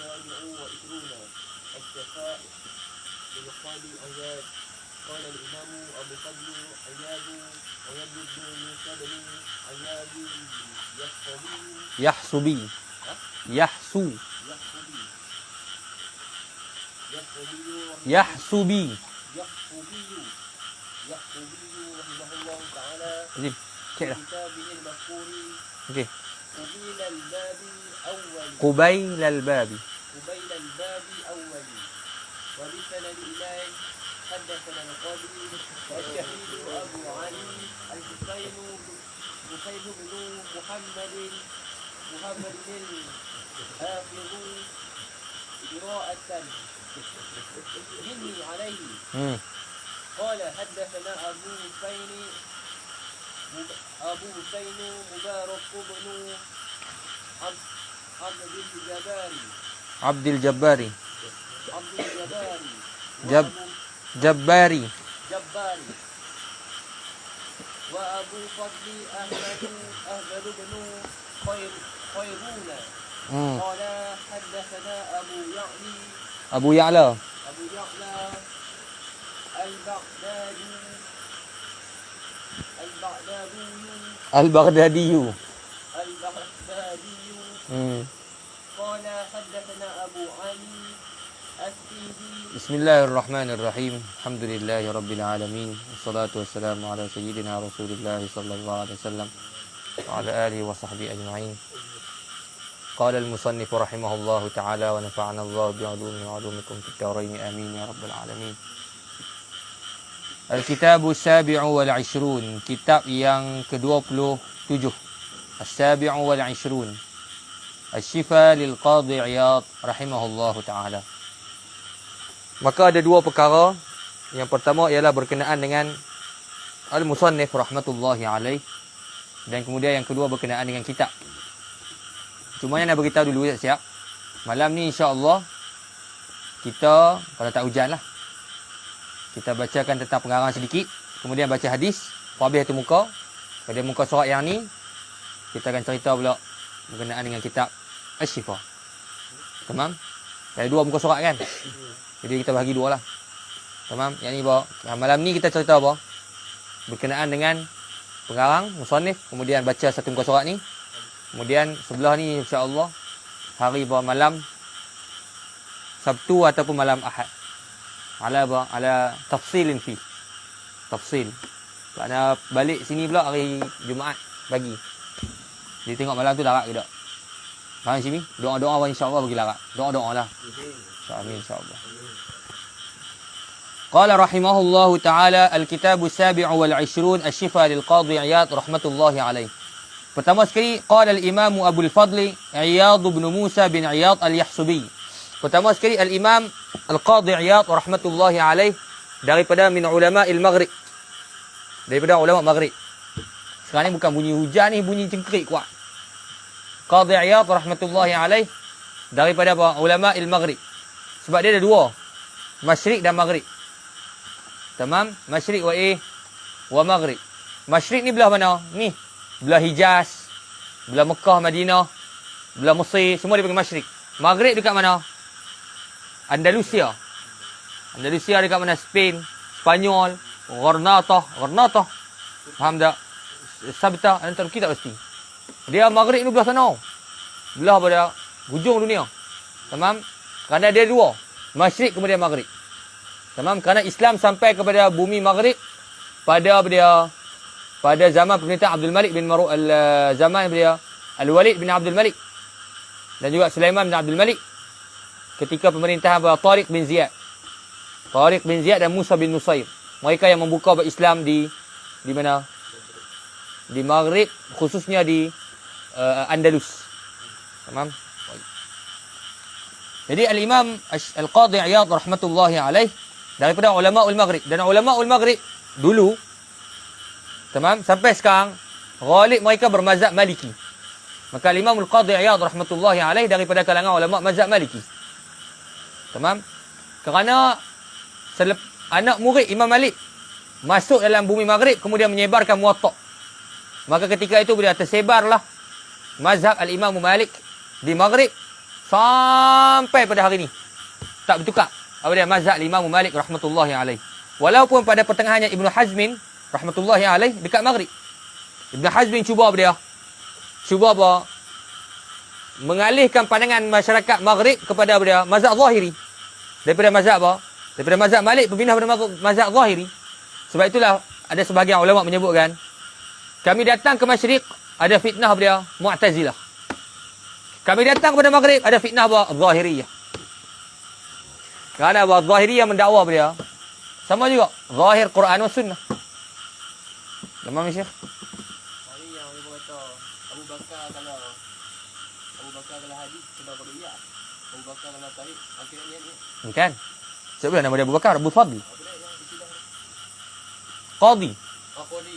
والعشرون الشفاء للقاضي عياض. قال الإمام أبو فضل عياض بن موسى بن عياض يحسبي رحمه الله تعالى في كتابه المذكور قبيل الباب أول وبسند إليه حدثنا القاضي الشهيد أبو علي الحسين بن محمد الحافظ قراءة مني عليه. قال حدثنا أبو حسين مبارك بن عبد الجباري جباري وأبو فضل أحمد بن خيرون قال حدثنا أبو يعلى البغدادي قال حدثنا أبو علي السيدي. بسم الله الرحمن الرحيم. الحمد لله رب العالمين والصلاة والسلام على سيدنا رسول الله صلى الله عليه وسلم وعلى آله وصحبه أجمعين. قال المصنف رحمه الله تعالى ونفعنا الله بعلومه وعلومكم في الدارين آمين يا رب العالمين. Al-Kitabu Sabi'u wal-Ishrun, kitab yang ke-27. As-Sabi'u wal-Ishrun. Asy-Syifa lil-Qadhi Iyad rahimahullahu ta'ala. Maka ada dua perkara. Yang pertama ialah berkenaan dengan Al-Musannif rahmatullahi alaih. Dan kemudian yang kedua berkenaan dengan kitab. Cuma nak beritahu dulu siap. Malam ni insya-Allah kita kalau tak hujan lah, kita bacakan tentang pengarang sedikit, kemudian baca hadis, habis satu muka. Pada muka surat yang ni kita akan cerita pula berkenaan dengan kitab Asy-Syifa. Tamam? Ada dua muka surat kan? Jadi kita bahagi dua lah. Tamam? Yang ni malam ni kita cerita apa? Berkenaan dengan pengarang, musannif, kemudian baca satu muka surat ni. Kemudian sebelah ni insya-Allah hari malam Sabtu ataupun malam Ahad. Ala tafsilin fi. Tafsil. Kerana balik sini pula hari Jumaat pagi. Jadi tengok malam tu larat ke tak. Faham sini? Doa-doa insya-Allah bagi larat. Doa-doa lah. Amin insya-Allah. Qala rahimahullahu ta'ala al-kitabu sabi'u wal-ishrun asy-syifa lil-Qadhi Iyad rahmatullahi alaih. Pertama sekali qala al-Imam Abu al-Fadl Iyad bin Musa bin Iyad al-Yahsubi. Pertama sekali al-Imam Al-Qadhi Iyad rahmatullahi alaih daripada min ulama al-Maghrib. Daripada ulama Maghrib. Sekarang ni bukan bunyi hujan ni, bunyi cengkerik kuat. Qadhi Iyad rahmatullahi alaih daripada apa? Ulama al-Maghrib. Sebab dia ada dua, Masyriq dan Maghrib. Tamam? Masyriq wa Maghrib. Masyriq ni belah mana? Ni. Belah Hijaz, belah Mekah, Madinah, belah Mesir, semua dia panggil Masyriq. Maghrib dekat mana? Andalusia. Andalusia dekat mana? Spain, Spanyol, Granada. Faham tak? Sabta, antara kita pasti. Dia Maghrib ni belah sana. Belah pada hujung dunia. Tamam? Kerana dia dua, Masyriq kemudian Maghrib. Tamam? Kerana Islam sampai kepada bumi Maghrib pada zaman pemerintahan Abdul Malik bin zaman beliau Al-Walid bin Abdul Malik dan juga Sulaiman bin Abdul Malik ketika pemerintahan Tariq bin Ziyad dan Musa bin Nusair. Mereka yang membuka Islam di mana? Di Maghrib, khususnya di Andalus. Tamam? Jadi Al-Imam Al-Qadhi Iyad rahmatullahi alaih daripada ulama Maghrib, dan ulama Maghrib dulu, tamam, sampai sekarang ghalib mereka bermazhab Maliki. Maka Imam Al-Qadhi Iyad rahmatullahi alaih daripada kalangan ulama mazhab Maliki. Tamam? Kerana anak murid Imam Malik masuk dalam bumi Maghrib kemudian menyebarkan Muwatta'. Maka ketika itu bila tersebarlah mazhab Al-Imam Malik di Maghrib sampai pada hari ni. Tak bertukar. Apa dia? Mazhab Imam Malik rahmatullahi alaih. Walaupun pada pertengahannya Ibnu Hazmin rahmatullahi alaih dekat Maghrib. Ibnu Hazmin cuba apa dia? Cuba apa? Mengalihkan pandangan masyarakat Maghrib kepada apa dia? Mazhab Zahiri. Daripada mazhab apa? Daripada mazhab Malik berpindah pada mazhab Zahiri. Sebab itulah ada sebahagian ulama menyebutkan kami datang ke Masyriq ada fitnah apa dia? Mu'tazilah. Kami datang kepada Maghrib ada fitnah apa? Zahiriyah. Kerana apa? Zahiriyah mendakwa apa dia? Sama juga. Zahir Quran dan Sunnah. Tamam Syekh? Hari yang dia kata Abu Bakar kalau hadis sudah beria. Abu Bakar kalau tahid akhirnya ni. Bukan. Siapa nama dia Abu Bakar? Abu Fadl. Apa dia yang istilah? Qadi. Qadi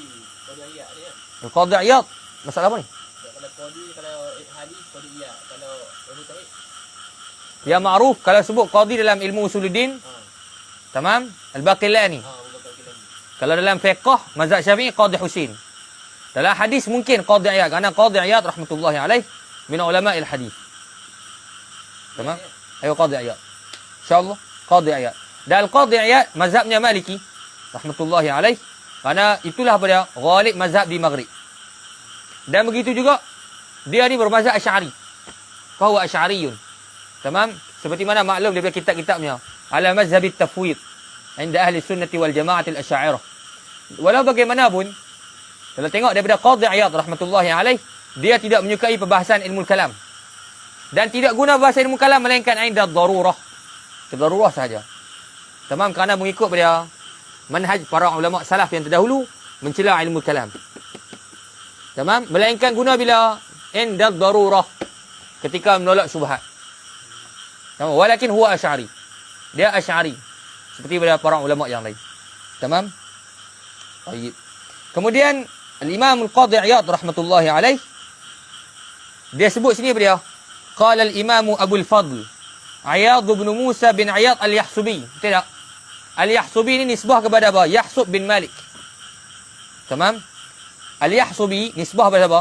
ayat ni. Qadi Iyad. Masalah apa ni? Kalau qadi kalau hadis qadi iya. Kalau Abu tahid Yang ma'ruf kalau sebut qadi dalam ilmu usuluddin. Tamam? Al-Baqillani. Abu Bakar Kilani. Kalau dalam fiqh mazhab Syafi'i Qadi Husin. Dalam hadis mungkin Qadi Iyad kerana Qadi Iyad rahmatullahi alaih min ulama'il hadis. Tamam? Ayo Qadi Iyad. Insya-Allah Qadi Iyad. Dan Qadi Iyad mazhabnya Maliki rahmatullahi alaih kerana itulah apa dia? Ghalib mazhab di Maghrib. Dan begitu juga dia ni bermazhab Asy'ari. Fahuwa Asy'ariyun. Tamam? Seperti mana maklum daripada kitab-kitabnya. Ala mazhabit tafwid. Inda ahli sunnati wal jama'atil asy'ariyah. Walau bagaimanapun, kalau tengok daripada Qadhi Iyad rahmatullahi alaih, dia tidak menyukai perbahasan ilmu kalam. Dan tidak guna bahasa ilmu kalam melainkan inda darurah. Darurah sahaja. Tamam? Kerana mengikut pada manhaj para ulama salaf yang terdahulu mencela ilmu kalam. Tamam? Melainkan guna bila inda darurah. Ketika menolak syubhat. Tamam? Walakin huwa asy'ari. Dia asy'ari. Seperti pada para ulama yang lain. Tamam? Baik. Kemudian Al-Imam Al-Qadhi Iyad rahmatullahi alaih dia sebut sini apa dia? Qala Al-Imam Abu Al-Fadl Iyad bin Musa bin Iyad Al-Yahsubi. Betul tak? Al-Yahsubi ni nisbah kepada apa? Yahsub bin Malik. Tamam? Al-Yahsubi nisbah kepada apa?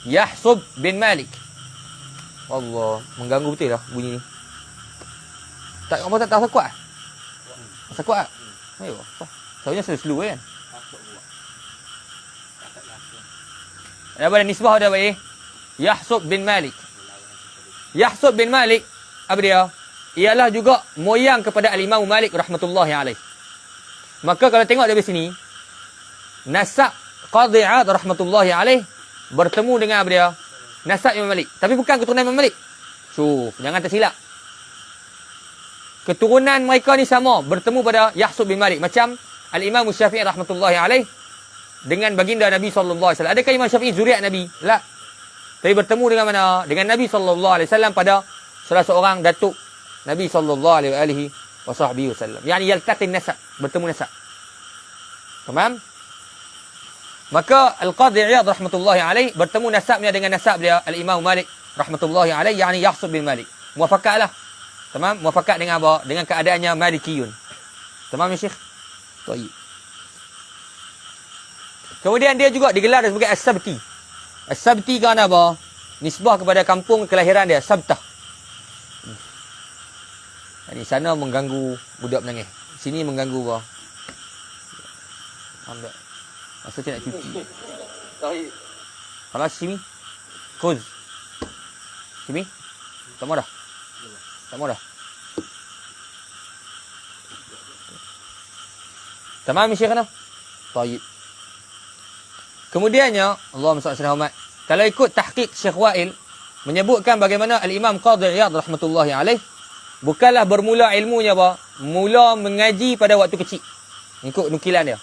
Yahsub bin Malik. Allah, mengganggu betul lah bunyi ni. Tak apa tak kuat. Rasa kuat. Ayo. Soalnya slow kan. Ada pada nisbah ada apa Yahsub bin Malik. Yahsub bin Malik apa dia? Ialah juga moyang kepada Al-Imam Malik rahmatullahi alaih. Maka kalau tengok dari sini nasab Qadhi Iyad rahmatullahi alaih bertemu dengan apa dia? Nasab Imam Malik. Tapi bukan keturunan Imam Malik. Syuf, jangan tersilap. Keturunan mereka ni sama, bertemu pada Yahsub bin Malik. Macam Al-Imam Syafi'i rahmatullahi alaih dengan baginda Nabi SAW. Adakah Imam Syafi'i zuriat Nabi? Tak. Tapi bertemu dengan mana? Dengan Nabi SAW pada salah seorang datuk Nabi SAW. Yani yaltaqin nasab. Bertemu nasab. Tamam? Maka Al-Qadhi Iyad rahmatullahi alaih bertemu nasabnya dengan nasab dia Al-Imam Malik rahmatullahi alaih. Yani Yahsub bin Malik. Muafakat lah. Tamam? Muafakat dengan apa? Dengan keadaannya Malikiyun. Tamam ya Syekh? Baik. Kemudian dia juga digelar sebagai As-Sabti. As-Sabti kerana apa? Nisbah kepada kampung kelahiran dia, Sabtah. Di sana mengganggu budak menangis. Sini mengganggu apa? Ambil. Masa saya nak cuci. Kalau sini. Khuz. Sini. Tak mau dah. Tak mau dah. Tamam ya Syekhana? Baik. Kemudiannya, Allahumma salli ala Muhammad. Kalau ikut tahqiq Syekh Wa'il menyebutkan bagaimana Al-Imam Qadhi Iyad rahmatullahi alaih bukanlah bermula ilmunya apa? Mula mengaji pada waktu kecil. Ikut nukilan dia.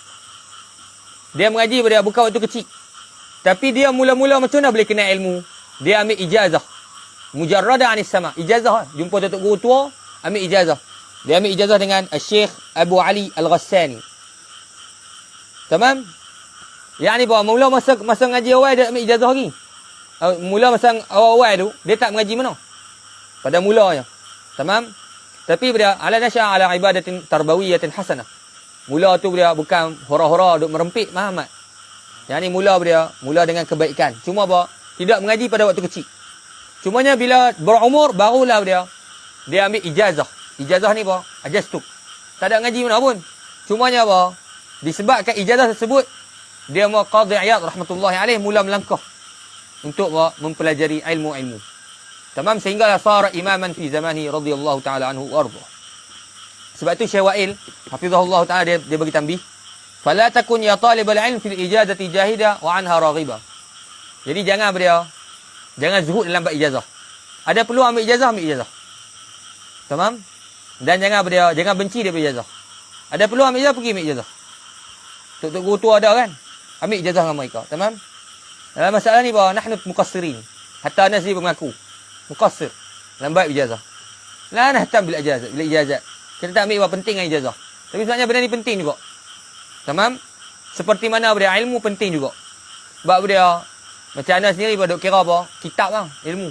Dia mengaji pada bukan waktu kecil. Tapi dia mula-mula macam mana boleh kenal ilmu? Dia ambil ijazah. Mujarrada anis sama. Ijazah. Jumpa datuk guru tua, ambil ijazah. Dia ambil ijazah dengan Syekh Abu Ali Al-Ghassani. Tamam? Yang ni bahawa mula masa ngaji awal dia ambil ijazah lagi. Mula masa awal tu, dia tak mengaji mana. Pada mulanya. Tamam? Tapi dia ala nasya' ala ibadatin tarbawiyatin hasanah. Mula tu dia bukan hora-hora duk merempit Muhammad. Yang ni mula dengan kebaikan. Cuma apa? Tidak mengaji pada waktu kecil. Cumanya bila berumur, barulah dia ambil ijazah. Ijazah ni apa? Ajaztuk. Tak ada ngaji mana pun. Cumanya apa? Disebabkan ijazah tersebut, dia mau Qadhi Iyad rahmatullahi alaih mula melangkah untuk mempelajari ilmu-ilmu. Tamam, sehinggalah sara imaman fi zamani radhiyallahu taala anhu warḍah. Sebab tu Syekh Wa'il hafizahullah taala dia bagi tambih, fala takun ya talibal ilm fil ijazati jahida wa anha raghiba. Jadi jangan zuhud dalam bab ijazah. Ada peluang ambil ijazah. Tamam? Dan jangan benci daripada ijazah. Ada peluang ambil ijazah, pergi ambil ijazah. Tok guru tua ada kan? Ambil ijazah dengan mereka. Tamam? Dalam masalah ni bahawa nahnu muqassirin. Hatta Anas mengaku muqassir dalam bab ijazah. La nahtam bil ijazat. Kita tak ambil apa penting dengan ijazah. Tapi sebenarnya benda ni penting juga. Tamam? Seperti mana ilmu penting juga. Sebab macam Anas sendiri duk kira apa? Kitab lah, ilmu.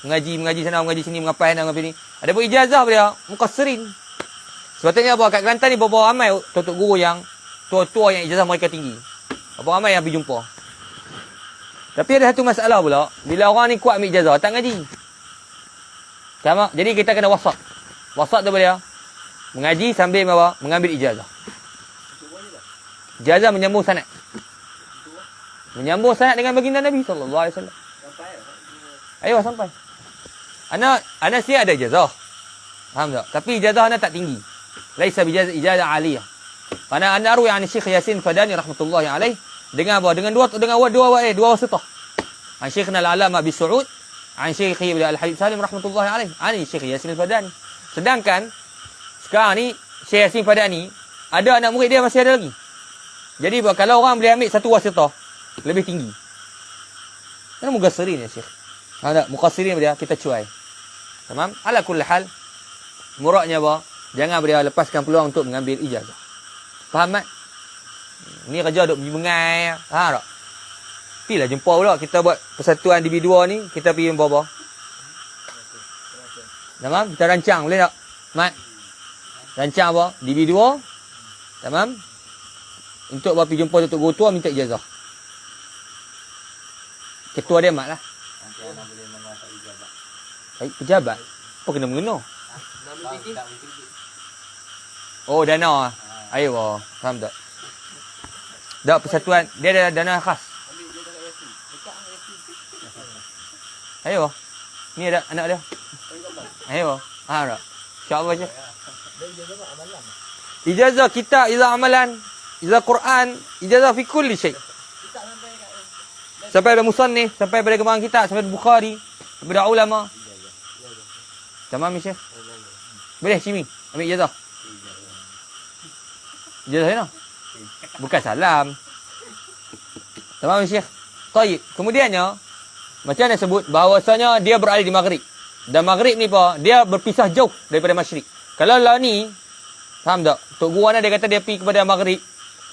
Mengaji sana, mengaji sini, mengapai sana, mengapai ni. Ada pun ijazah muqassirin. Sebabnya apa? Kat Kelantan ni berapa ramai tok guru yang tua-tua yang ijazah mereka tinggi. Berapa ramai yang pergi jumpa. Tapi ada satu masalah pula, bila orang ni kuat ambil ijazah, tak ngaji. Sama, jadi kita kena wasat. Wasat tu boleh mengaji sambil mengambil ijazah. Ijazah menyambung sanad. Menyambung sanad dengan baginda Nabi sallallahu alaihi wasallam. Ayo sampai. Ana sih ada ijazah. Faham tak? Tapi ijazah ana tak tinggi. Laisa ijazah aliyah. Karena ana arwi an Syekh Yasin Fadani rahmatullahi alaih dengan apa? Dengan dua wasitah. An Syekhna al-Alama bi Saud, an Syekh Al-Habib Salim rahmatullahi alaih, an Syekh Yasin Fadani. Sedangkan sekarang ni Syekh Yasin Fadani ada anak murid dia masih ada lagi. Jadi kalau orang boleh ambil satu wasitah lebih tinggi. Kan muqassirin ya Syekh. Ada muqassirin dia kita cuai. Tamam? Ala kulli hal muraknya apa? Jangan lepaskan peluang untuk mengambil ijazah. Faham tak? Ni kerja duk mengai. Ha tak? Pilah jumpa pula kita buat persatuan individu ni, kita pergi apa? Tamam? Kita rancang boleh tak? Mat. Rancang apa? Individu. Tamam? Untuk pergi jumpa Datuk Guru Tua minta ijazah. Ketua dia mat lah. Nanti anak boleh menguasai ijazah. Baik, pejabat. Apa kena mengena? Oh, dana. Ayo, faham tak? Dak persatuan, dia ada dana khas. Ayo. Ni ada anak dia. Ayo. Ha tak? InsyaAllah je. Ijazah kita, ijazah amalan, ijazah Quran, ijazah fi kulli syai. Sampai pada musannif, sampai pada kembangan kitab, sampai pada Bukhari, daripada ulama. Tamam Syekh? Boleh Cimi ambil ijazah. Ijazah mana? Bukan salam. Tamam Syekh. Baik, kemudiannya macam mana sebut bahawasanya dia berada di Maghrib. Dan Maghrib ni apa? Dia berpisah jauh daripada Masyrik. Kalau lah ni, faham tak? Tok Guru Ana dia kata dia pergi kepada Maghrib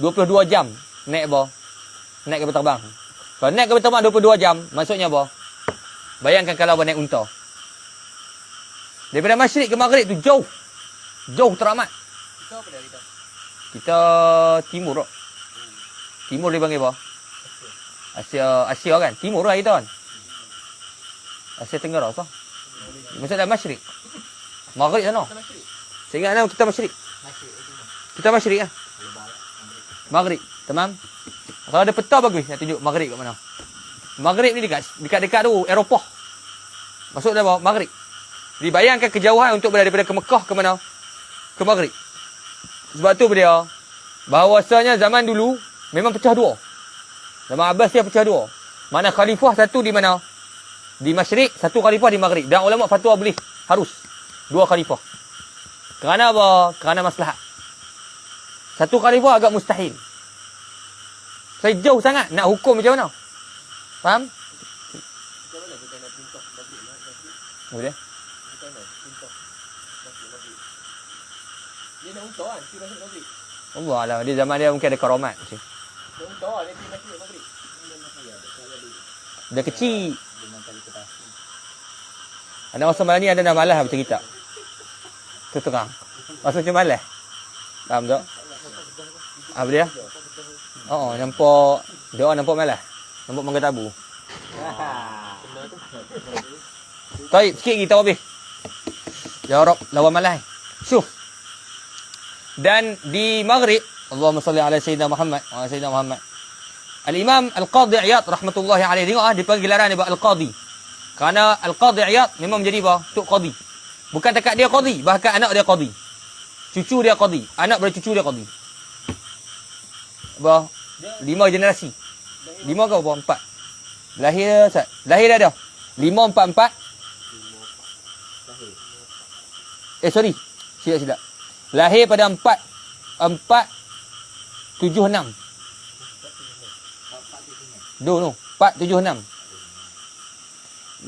22 jam naik apa? Naik kapal terbang. Kalau naik kapal terbang 22 jam, maksudnya apa? Bayangkan kalau naik unta. Daripada Masyrik ke Maghrib tu jauh. Jauh teramat. Kita apa dah kita? Kita timur tak? Timur dia panggil apa? Asia kan? Timur lah kita kan? Asia Tenggara sah. Maksud dah Masyrik. Maghrib sana. Saya ingat nama kita Masyrik. Kita Masyrik lah. Maghrib. Tamam? Kalau ada peta bagus nak tunjuk Maghrib kat mana. Maghrib ni dekat tu Eropah. Masuk dah bawa Maghrib. Jadi bayangkan kejauhan untuk berada daripada ke Mekah ke mana? Ke Maghrib. Sebab tu dia bahawasanya zaman dulu memang pecah dua. Zaman Abbas dia pecah dua. Mana khalifah satu di mana? Di Masyrik, satu khalifah di Maghrib. Dan ulama fatwa boleh harus dua khalifah. Kerana apa? Kerana maslahat. Satu khalifah agak mustahil. Saya jauh sangat nak hukum macam mana? Faham? Macam mana kita nak pintar Maghrib? Apa dia? Macam mana pintar Maghrib? Dia nak unta kan? Pergi masuk Maghrib. Allah alam, dia zaman dia mungkin ada karamat macam. Dia unta lah. Dia pergi masuk Maghrib. Dia kecil. Anak masa malam ni ada dah malas baca kitab. Tu terang. Masa macam malas. Faham tak? Apa dia? Oh, nampak dia orang nampak malas. Nampak mangga tabu. Kena tu. Taib, sikit kita habis. Ya Rab, lawan malai. Syuf. Dan di Maghrib, Allahumma salli ala Sayyidina Muhammad, wa ala Sayyidina Muhammad. Al-Imam Al-Qadhi Iyad rahmatullahi alaihi. Tengok dipanggil gelaran dia Al-Qadhi. Kerana Al-Qadhi Iyad memang menjadi apa? Tok Qadhi. Bukan takat dia Qadhi, bahkan anak dia Qadhi. Cucu dia Qadhi. Anak pada cucu dia Qadhi. Apa? 5 generasi. 5 ke apa? 4. Lahir Ustaz. Lahir dah dah. 544. Sorry. Silap. Lahir pada 476. No. 476.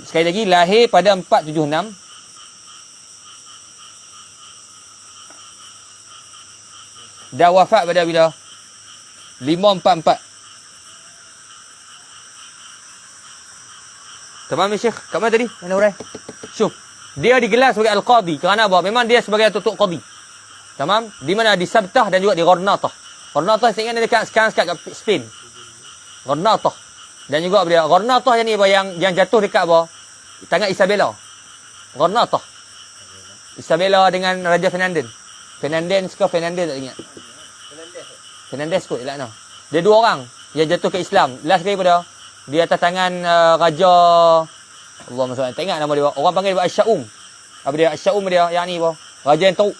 Sekali lagi lahir pada 476. Dah wafat pada bila? 544. Tamam ya Syekh? Kat mana tadi? Mana orang? Syuf. Dia digelar sebagai Al-Qadhi. Kerana apa? Memang dia sebagai tutuk Qadhi. Tamam? Di mana? Di Sabtah dan juga di Gharnatah. Gharnatah saya ingat dia dekat sekarang kat Spain. Gharnatah. Dan juga dia Gharnatah yang ni apa? Yang jatuh dekat apa? Tangan Isabella. Gharnatah. Isabella dengan Raja Fernandez. Fernandez tak ingat. Fernandez kot elak no. Dia 2 orang yang jatuh ke Islam. Last kali pada di atas tangan Raja Allahumma salli. Tak ingat nama dia. Orang panggil dia Asy-Sya'um. Apa dia? Asy-Sya'um dia yang ni apa? Raja yang teruk.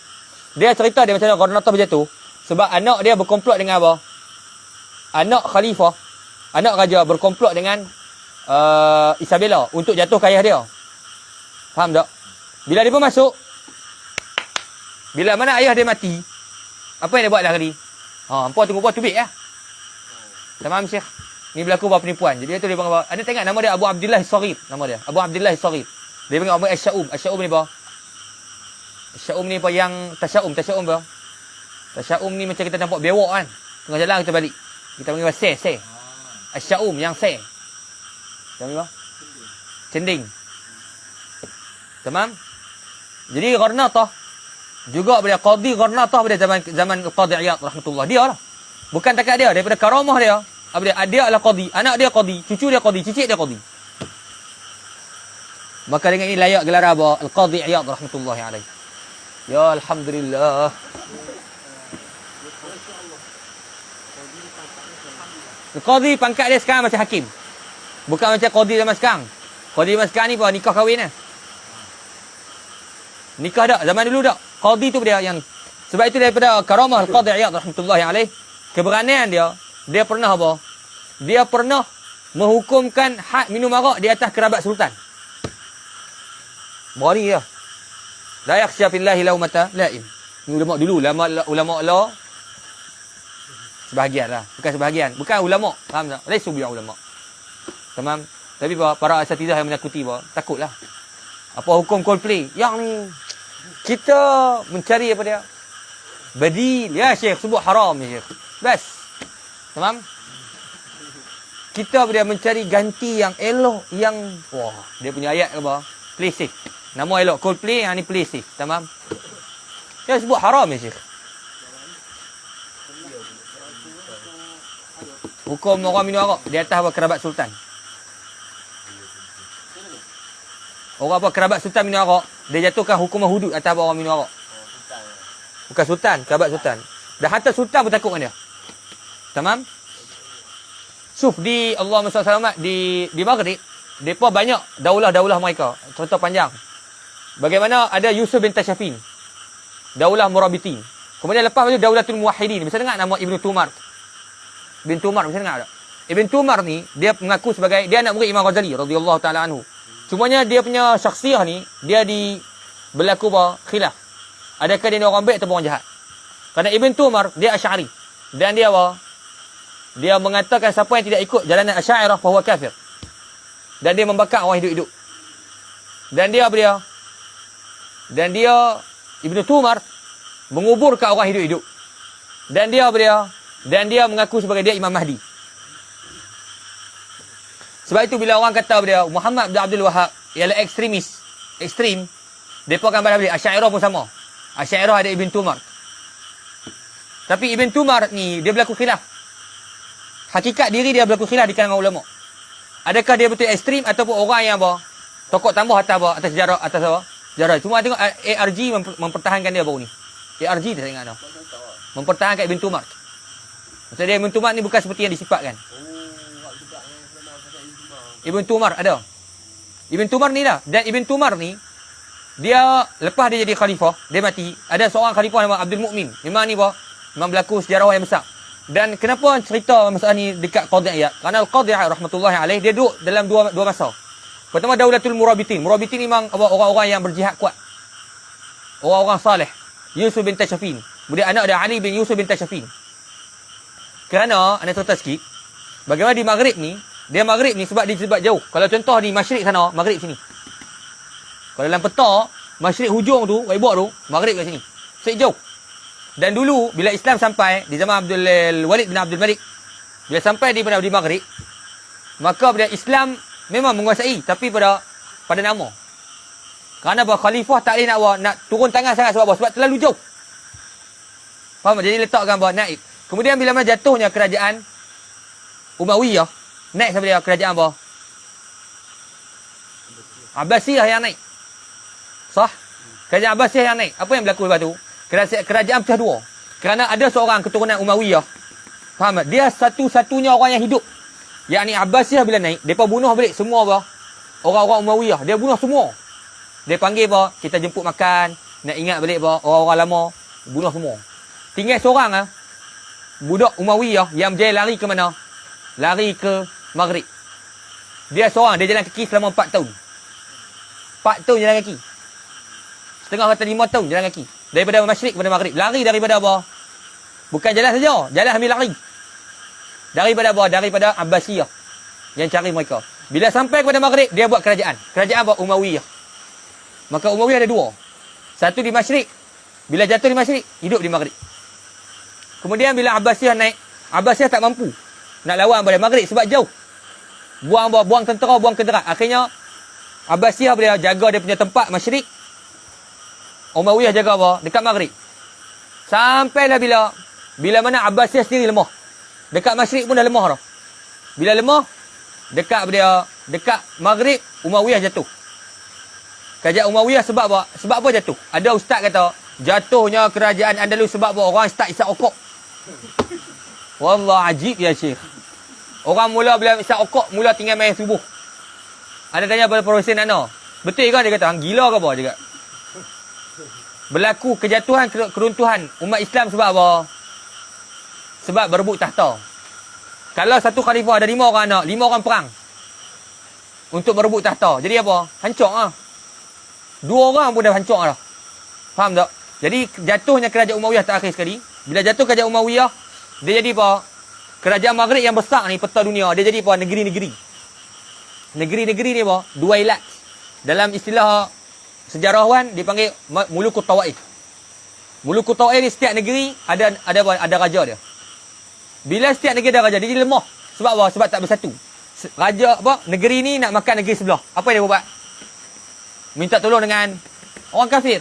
Dia cerita dia macam mana Gharnatah berjatuh sebab anak dia berkomplot dengan apa? Anak khalifah, anak raja berkomplot dengan Isabella untuk jatuh ke ayah dia. Faham tak? Bila dia pun masuk, bila mana ayah dia mati, apa yang dia buat dah tadi? Hampa tunggu buat tubik lah. Tamam Syekh. Ni berlaku buat penipuan. Jadi tu dia panggil apa? Ada tengok nama dia Abu Abdullah As-Saghir. Nama dia Abu Abdullah As-Saghir. Dia panggil Abu Asy-Sya'um. Asy-Sya'um ni apa? Asy-Sya'um ni apa yang tasya'um apa? Tasya'um ni macam kita nampak bewok kan. Tengah jalan kita balik. Kita panggil apa? Se. Asy-Sya'um yang se. Panggil apa? Cending. Tamam? Jadi Gharnatah juga pada Qadhi Gharnatah pada zaman Qadhi Iyad rahmatullah. Dia lah. Bukan takat dia, daripada karamah dia. Apa dia adalah Qadhi, anak dia Qadhi, cucu dia Qadhi, cicit dia Qadhi. Maka dengan ini layak gelar apa? Al-Qadhi Iyad rahmatullahi alaihi. Ya alhamdulillah. Qadhi pangkat dia sekarang macam hakim. Bukan macam Qadhi zaman sekarang. Qadhi zaman sekarang ni apa? Nikah kahwin lah. Nikah tak? Zaman dulu tak? Qadhi tu dia yang... Sebab itu daripada karamah Al-Qadhi Iyad rahmatullahi alaih, keberanian dia, dia pernah apa? Dia pernah menghukumkan had minum arak di atas kerabat sultan. Berani dia. La yakhsha fillahi laumata laim. Ni ulama dulu, ulama Allah. Sebahagian lah. Bukan sebahagian. Bukan ulama. Faham tak? Laisu biya ulama. Tamam? Tapi para asatidah yang menakuti takutlah. Apa hukum Coldplay? Yang ni kita mencari apa dia? Badil. Ya Syekh, sebut haram ya Syekh. Bas. Tamam? Kita dia mencari ganti yang elok, yang wah, dia punya ayat apa? Play safe. Nama elok Coldplay, yang ni play safe. Tamam? Dia sebut haram ya Syekh. Hukum orang minum arak di atas apa? Kerabat sultan. Orang apa? Kerabat sultan minum arak, dia jatuhkan hukuman hudud atas orang minum arak. Bukan sultan, kerabat sultan. Dah hatta sultan pun takut dengan dia. Tamam? Suf di Allahumma salli selamat di Maghrib, depa banyak daulah-daulah mereka. Cerita panjang. Bagaimana ada Yusuf bin Tashafin. Daulah Murabitin. Kemudian lepas itu Daulatul Muwahhidin. Bisa dengar nama Ibn Tumar. Ibn Tumar bisa dengar tak? Ibn Tumar ni dia mengaku sebagai dia anak murid Imam Ghazali radhiyallahu taala anhu. Cumanya dia punya syakhsiah ni dia berlaku apa? Khilaf. Adakah dia orang baik atau orang jahat? Kerana Ibn Tumar dia Asy'ari dan dia apa? Dia mengatakan siapa yang tidak ikut jalanan Asy'ariyah fahuwa kafir. Dan dia membakar orang hidup-hidup. Dan dia apa dia? Dan dia Ibn Tumar menguburkan orang hidup-hidup. Dan dia apa dia? Dan dia mengaku sebagai dia Imam Mahdi. Sebab itu bila orang kata dia Muhammad bin Abdul Wahhab ialah ekstremis, ekstrim, depa akan balas balik Asy'ariyah pun sama. Asy'ariyah ada Ibn Tumar. Tapi Ibn Tumar ni dia berlaku khilaf. Hakikat diri dia berlaku khilaf di kalangan ulama. Adakah dia betul ekstrim ataupun orang yang apa? Tokok tambah atas apa? Atas sejarah, atas apa? Sejarah. Cuma tengok ARG mempertahankan dia baru ni. ARG dia saya ingat dah. Macam tahu lah. Mempertahankan Ibn Tumar. Maksud dia Ibn Tumar ni bukan seperti yang disifatkan. Hak juga yang senang pasal ijma. Ibn Tumar ada. Ibn Tumar ni lah. Dan Ibn Tumar ni, dia lepas dia jadi khalifah, dia mati. Ada seorang khalifah nama Abdul Mukmin. Memang ni apa? Memang berlaku sejarawan yang besar. Dan kenapa cerita masalah ni dekat Qadhi Iyad? Kerana Al-Qadhi Iyad rahmatullahi alaih, dia duduk dalam dua masa. Pertama Daulatul Murabitin. Murabitin memang orang-orang yang berjihad kuat. Orang-orang saleh. Yusuf bin Tashafin. Kemudian anak dia Ali bin Yusuf bin Tashafin. Kerana, anda cerita sikit, bagaimana di Maghrib ni, dia Maghrib ni sebab jauh. Kalau contoh di Masyrik sana, Maghrib sini. Kalau dalam peta, Masyrik hujung tu, Waibok tu, Maghrib kat sini. Jauh. Dan dulu, bila Islam sampai, di zaman Abdul Walid bin Abdul Malik, bila sampai di Maghrib, maka bila Islam memang menguasai, tapi pada nama. Kerana khalifah tak boleh nak turun tangan sangat sebab apa? Sebab terlalu jauh. Faham? Jadi letakkan naib. Kemudian bila mana jatuhnya kerajaan Umayyah, naik sampai dia kerajaan apa? Abbasiyah yang naik. Sah? Kerajaan Abbasiyah yang naik. Apa yang berlaku lepas tu? Kerajaan pecah dua. Kerana ada seorang keturunan Umayyah. Faham tak? Dia satu-satunya orang yang hidup. Yakni Abbasiyah bila naik, mereka bunuh balik semua apa? Orang-orang Umayyah. Dia bunuh semua. Dia panggil apa? Kita jemput makan. Nak ingat balik apa? Orang-orang lama. Bunuh semua. Tinggal seorang budak Umayyah yang berjaya lari ke mana? Lari ke Maghrib. Dia seorang. Dia jalan kaki selama 4 tahun. 4 tahun jalan kaki. Setengah kata 5 tahun jalan kaki. Daripada Masyrik kepada Maghrib. Lari daripada apa? Bukan jalan saja. Jalan ambil lari. Daripada apa? Daripada Abbasiyah. Yang cari mereka. Bila sampai kepada Maghrib, dia buat kerajaan. Kerajaan apa? Umayyah. Maka Umayyah ada dua. Satu di Masyrik. Bila jatuh di Masyrik, hidup di Maghrib. Kemudian bila Abbasiyah naik, Abbasiyah tak mampu nak lawan pada Maghrib sebab jauh. Buang tentera, buang kenderaan. Akhirnya Abbasiyah boleh jaga dia punya tempat Masyrik. Umayyah jaga apa? Dekat Maghrib. Sampailah bila mana Abbasiyah sendiri lemah. Dekat Masyrik pun dah lemah dah. Bila lemah, dekat Maghrib, Umayyah jatuh. Kerajaan Umayyah sebab apa? Sebab apa jatuh? Ada ustaz kata, jatuhnya kerajaan Andalus sebab apa? Orang start isap okok. Wallah ajib ya Syekh. Orang mula bila isap okok, mula tinggal main subuh. Ada tanya pada Profesor Nana. Betul ke? Dia kata, hang gila ke apa? Dia kata. Berlaku kejatuhan, keruntuhan umat Islam sebab apa? Sebab berebut tahta. Kalau satu khalifah ada 5 orang anak, 5 orang perang untuk berebut tahta. Jadi apa? Hancur lah. 2 orang pun dah hancur dah. Faham tak? Jadi jatuhnya kerajaan Umayyah terakhir sekali. Bila jatuh kerajaan Umayyah, dia jadi apa? Kerajaan Maghrib yang besar ni, peta dunia. Dia jadi apa? Negeri-negeri. Negeri-negeri ni apa? Duailat. Dalam istilah sejarawan dipanggil Mulukut Tawaif. Mulukut Tawaif ni setiap negeri ada apa? Ada raja dia. Bila setiap negeri ada raja, dia jadi lemah. Sebab apa? Sebab tak bersatu. Raja apa? Negeri ni nak makan negeri sebelah. Apa dia buat? Minta tolong dengan orang kafir.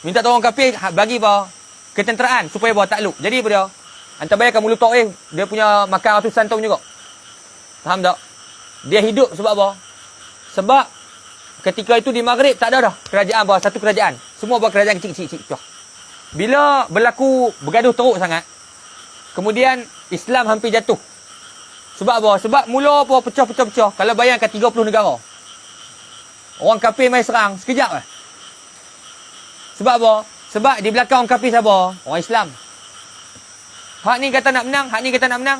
Minta tolong orang kafir bagi apa? Ketenteraan supaya buat takluk. Jadi apa dia? Anda bayangkan Mulut Taif, dia punya makan ratusan tahun juga. Faham tak? Dia hidup sebab apa? Sebab ketika itu di Maghrib tak ada dah kerajaan apa? Satu kerajaan. Semua buat kerajaan kecil-kecil. Bila berlaku bergaduh teruk sangat, kemudian Islam hampir jatuh. Sebab apa? Sebab mula apa? Pecah-pecah. Kalau bayangkan 30 negara. Orang kafir main serang, sekejap lah. Sebab apa? Sebab di belakang orang kafir siapa? Orang Islam. Hak ni kata nak menang, hak ni kata nak menang.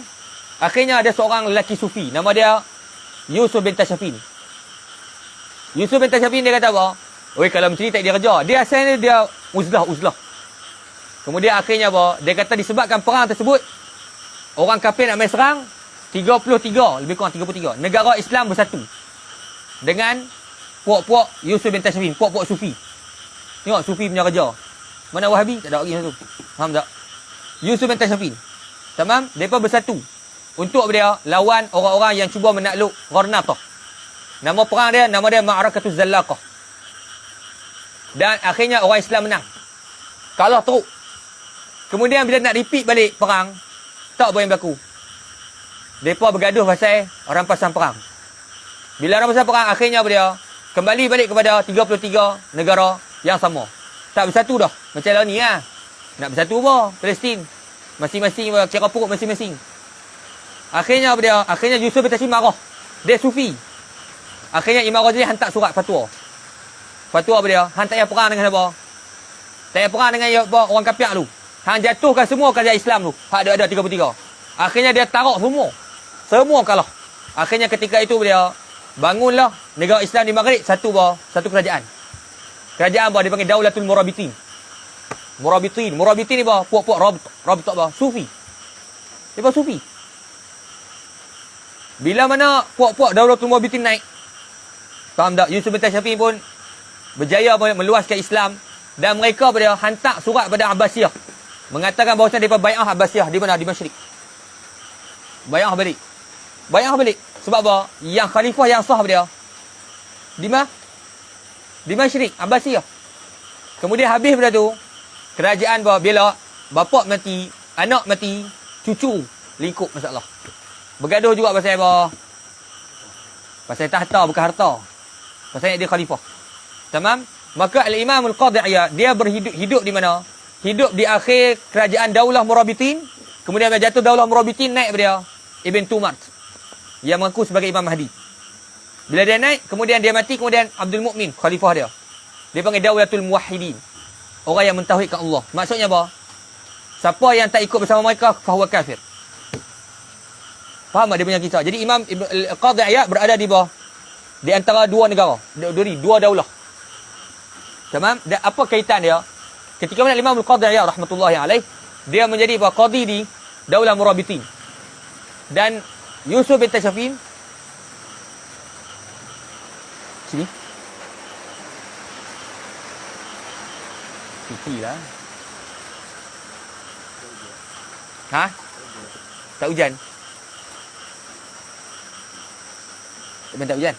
Akhirnya ada seorang lelaki sufi. Nama dia Yusuf bin Tashafin. Yusuf bin Tashafin dia kata apa? Oi, kalau macam ni tak dia kerja. Dia asalnya dia uzlah. Kemudian akhirnya apa? Dia kata disebabkan perang tersebut, orang kafir nak main serang, 33, lebih kurang 33. Negara Islam bersatu. Dengan puak-puak Yusuf bin Tashafin, puak-puak sufi. Tengok sufi punya kerja. Mana Wahabi? Tak ada lagi satu. Faham tak? Yusuf bin Tashafin. Tamam? Mereka bersatu. Untuk dia lawan orang-orang yang cuba menakluk Gharnatah. Nama perang dia, nama dia Ma'arakatuz Zallaqah. Dan akhirnya orang Islam menang. Kalah teruk. Kemudian bila nak repeat balik perang, tak apa yang berlaku. Mereka bergaduh pasal rampasan perang. Bila orang besar perang, akhirnya apa dia? Kembali balik kepada 33 negara yang sama. Tak bersatu dah. Macam lah ni lah. Nak bersatu apa? Palestin. Masing-masing kira pokok masing-masing. Akhirnya apa dia? Akhirnya Yusuf bin Tashfin marah. Dia sufi. Akhirnya Imam Ghazali hantar surat fatwa. Fatwa apa dia? Hang tak payah perang dengan apa? Tak payah perang dengan apa, orang kafir tu. Hang jatuhkan semua kerajaan Islam tu. Hak ada 33. Akhirnya dia tarak semua. Semua kalah. Akhirnya ketika itu dia bangunlah negara Islam di Maghrib satu kerajaan. Kerajaan apa? Dia panggil Daulatul Murabitin. Murabitin ni apa? Puak-puak Rabit apa? Sufi. Dia apa? Sufi. Bila mana puak-puak Daulatul Murabitin naik, faham tak? Yusuf bin Tashfin pun berjaya meluaskan Islam dan mereka pada hantar surat pada Abbasiyah mengatakan bahawa mereka bai'ah Abbasiyah di mana? Di Masyriq. Bai'ah balik. Sebab apa? Yang khalifah yang sah dia di mana? Di Masyriq, Abbasiyah. Kemudian habis pada tu, kerajaan bila bapa mati, anak mati, cucu lingkup masalah. Bergaduh juga pasal apa? Pasal tahta bukan harta. Pasal dia khalifah. Tamam? Maka Al-Imam Al-Qadhi Iyad dia hidup di mana? Hidup di akhir kerajaan Daulah Murabitin. Kemudian bila jatuh Daulah Murabitin, naik dia Ibn Tumart yang mengaku sebagai Imam Mahdi. Bila dia naik, kemudian dia mati, kemudian Abdul Mukmin khalifah dia. Dia panggil Daulatul Muwahhidin. Orang yang mentauhidkan Allah. Maksudnya apa? Siapa yang tak ikut bersama mereka, fahuwa kafir. Faham tak dia punya kisah? Jadi Imam Al-Qadhi Iyad berada di bawah, di antara dua negara, dua daulah. Tamam? Dan apa kaitan dia? Ketika mana Imam Al-Qadhi Iyad rahmatullahi alaih, dia menjadi qadi di Daulah Murabitin. Dan Yusuf bin Tashfin sini. Cuci lah. Ha? Tak hujan? Tak hujan?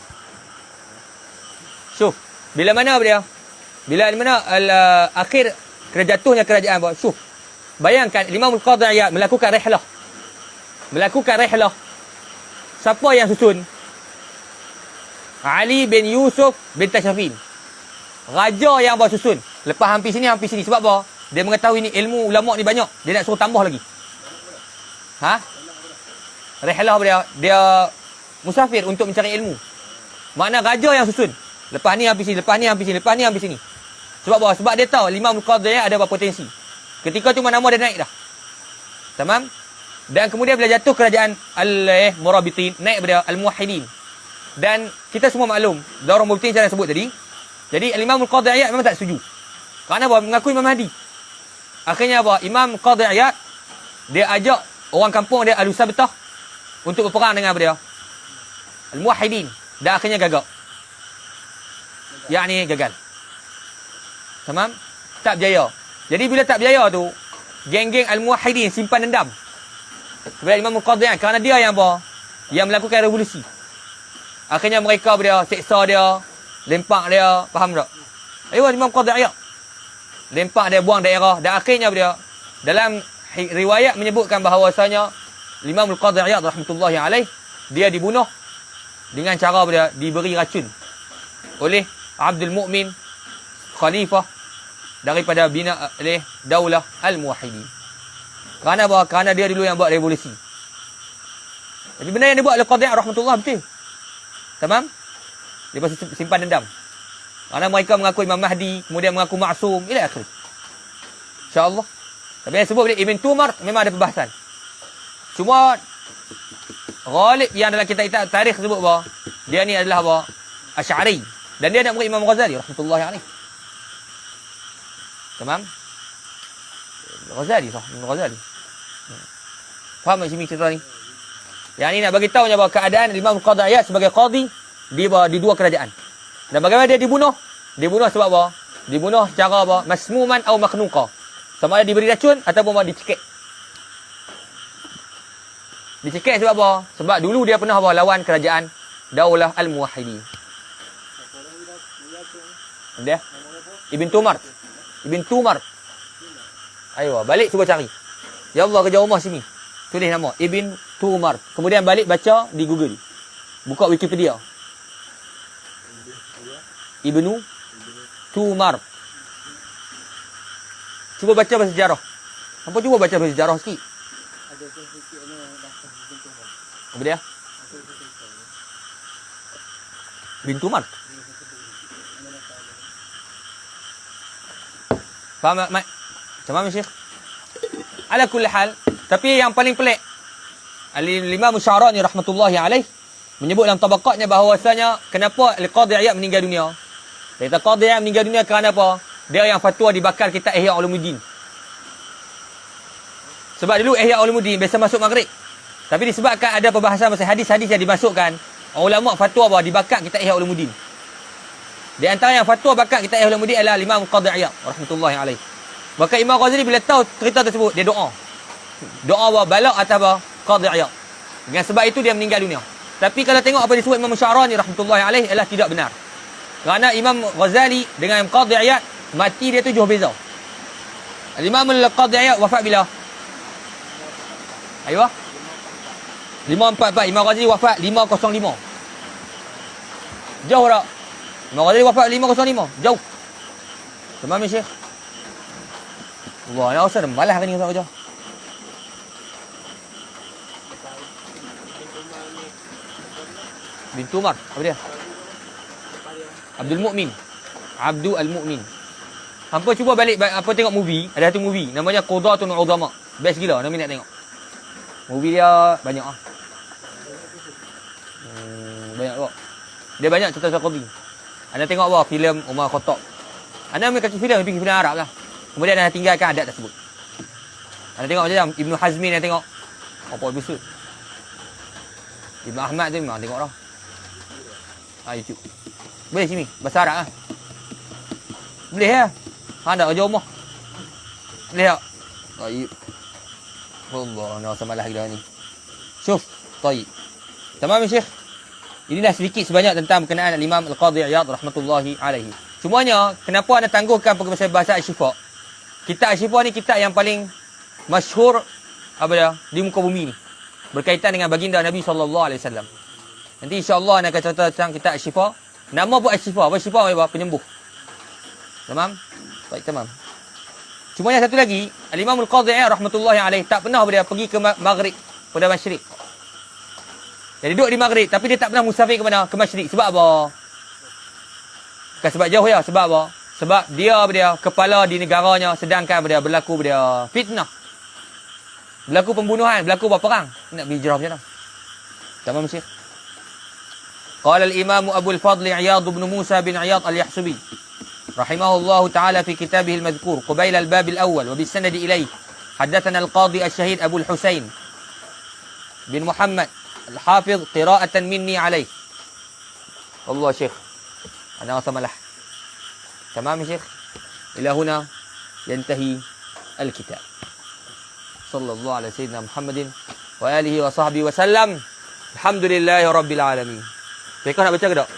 Syuf. Bila mana dia? Bila mana akhir jatuhnya kerajaan apa? Syuf. Bayangkan Imam Al-Qadhi Iyad melakukan rihlah. Siapa yang susun? Ali bin Yusuf bin Tashfin. Raja yang bawa susun. Lepas hampir sini. Sebab apa? Dia mengetahui ni ilmu ulama ni banyak. Dia nak suruh tambah lagi. Ha? Rihlah dia musafir untuk mencari ilmu. Makna raja yang susun. Lepas ni hampir sini. Sebab apa? Sebab dia tahu Imam Al-Qadhi ada berpotensi. Ketika tu nama dia naik dah. Tamam? Dan kemudian bila jatuh kerajaan Al-Murabitin, naik pada Al-Muwahhidin. Dan kita semua maklum, Daurah Murabitin saya sebut tadi. Jadi Imam Al-Qadhi Iyad memang tak setuju. Kerana apa? Mengakui Imam Mahdi. Akhirnya apa? Imam Al-Qadhi Iyad dia ajak orang kampung dia Al-Usabtah untuk berperang dengan dia Al-Muwahhidin. Dan akhirnya gagal. Gagal. Tamam? Tak berjaya. Jadi bila tak berjaya tu, geng-geng Al-Muwahhidin simpan dendam kepada Imam Al-Qadhi Iyad kerana dia yang apa? Yang melakukan revolusi. Akhirnya mereka seksa dia, lempak dia, faham tak? Imam Al-Qadhi Iyad lempak dia, buang daerah. Dan akhirnya dalam riwayat menyebutkan bahawasanya Imam Al-Qadhi Iyad rahmatullahi alaih, dia dibunuh dengan cara diberi racun oleh Abdul Mukmin, khalifah daripada bina Daulah Al-Muwahhidin. Kerana apa? Kerana dia dulu yang buat revolusi. Jadi benda yang dia buat oleh Qadhi Iyad rahmatullah betul. Tamam? Dia pasti simpan dendam. Kerana mereka mengaku Imam Mahdi, kemudian mengaku maksum, ila akhir. InsyaAllah. Tapi yang sebut oleh Ibn Tumar memang ada perbahasan. Cuma Ghalib yang dalam kitab tarikh sebut bahawa dia ni adalah apa? Asy'ari. Dan dia nak murid Imam Ghazali rahmatullahi alaih. Tamam? Ghazali sah, Imam Ghazali. Faham tak sini cerita ni? Yang ni nak bagi tahu bahawa keadaan Imam Qadhi Iyad sebagai qadi di dua kerajaan. Dan bagaimana dia dibunuh? Dibunuh sebab apa? Dibunuh secara apa? Masmuman atau makhnuqa. Sama ada diberi racun ataupun dicekik. Dicekik sebab apa? Sebab dulu dia pernah lawan kerajaan Daulah Al-Muwahhidin. Dia? Ibn Tumar. Ayo, balik cuba cari. Ya Allah, kerja rumah sini. Tulis nama Ibn Tumar. Kemudian balik baca di Google. Buka Wikipedia. Ibnu Tumar. Cuba baca bahasa sejarah. Hampa cuba baca bahasa sejarah sikit. Ada tu sikit ni dah bintu Umar. Apa dia? Bin Tumar. Faham tak, Mat? Macam mana, Syekh? Ala kulli hal. Tapi yang paling pelik, Al-Imam Syarani rahmatullahi alaih menyebut dalam tabaqatnya bahawasanya kenapa Al-Qadhi Iyad meninggal dunia. Dia kata Qadhi Iyad meninggal dunia kerana apa? Dia yang fatwa dibakar kitab Ihya Ulumuddin. Sebab dulu Ihya Ulumuddin biasa masuk maghrib. Tapi disebabkan ada perbahasan pasal hadis-hadis yang dimasukkan, ulama fatwa bahawa dibakar kitab Ihya Ulumuddin. Di antara yang fatwa bakar kitab Ihya Ulumuddin adalah Imam Qadhi Iyad rahmatullahi alaih. Maka Imam Ghazali bila tahu cerita tersebut, dia doa. Doa bahawa balak atas apa? Qadhi Iyad. Dengan sebab itu dia meninggal dunia. Tapi kalau tengok apa disebut Imam Syarani rahmatullahi alaih adalah tidak benar. Kerana Imam Ghazali dengan Imam Qadhi Iyad mati dia 7 beza. Imam Al-Qadhi Iyad wafat bila? Ayuh. 544. Imam Ghazali wafat 505. Jauh tak? Imam Ghazali wafat 505. Jauh. Tamam ni Syekh. Allah, nak usah malas hari ni usah kerja. Bin Tumar, apa dia? Abdul Mukmin. Abdul Al-Mukmin. Hampa cuba balik apa tengok movie, ada satu movie namanya Qudatun Udama. Best gila, nak minat tengok. Movie dia banyak ah. Banyak kok. Dia banyak cerita pasal Qadhi. Anda tengok apa filem Umar Khattab. Anda ambil kaki filem, pergi filem Arab lah. Kemudian anda tinggalkan adat tersebut. Anda tengok macam Ibnu Hazmin, anda tengok apa episod. Ibnu Ahmad tu memang tengok dah. YouTube. Boleh sini, bahasa Arab lah. Boleh ya? Ada kerja rumah. Boleh tak? Taib. Allah, nak samalah gila ni. Syuf, taib. Tamam Syekh. Inilah sedikit sebanyak tentang berkenaan Imam Al-Qadhi Iyad rahmatullahi alaihi. Semuanya, kenapa anda tangguhkan perkara bahasa Asy-Syifa? Kitab Asy-Syifa ni kitab yang paling masyhur apa dia di muka bumi ni. Berkaitan dengan baginda Nabi SAW. Nanti insya-Allah anda akan cerita tentang kitab Asy-Syifa. Nama pun Asy-Syifa. Apa Asy-Syifa apa? Penyembuh. Tamam? Baik, tamam. Cuma yang satu lagi, Al-Imam Al-Qadhi Iyad rahmatullahi alaihi tak pernah dia pergi ke Maghrib pada Masyriq. Dia duduk di Maghrib tapi dia tak pernah musafir ke mana? Ke Masyriq. Sebab apa? Bukan sebab jauh ya, sebab apa? Sebab dia kepala di negaranya sedangkan berlaku fitnah. Berlaku pembunuhan, berlaku perang. Nak berhijrah macam mana? Tamam Syekh. Qala al-Imam Abu al-Fadl Iyad bin Musa bin Iyad al-Yahsubi rahimahullahu ta'ala fi kitabih al-madhkur qabail al-bab al-awwal wa bisanad ilayh haddathana al-Qadhi al-Shahid Abu al-Husain bin Muhammad al-Hafiz qira'atan minni alayh. Allah Syekh. Ana samalah. Tamam Syekh. Ila huna yantahi al-kitab. Sallallahu ala sayyidina Muhammadin wa alihi wa sahbihi wa sallam. Alhamdulillahi rabbil alamin. Mereka nak baca ke tak?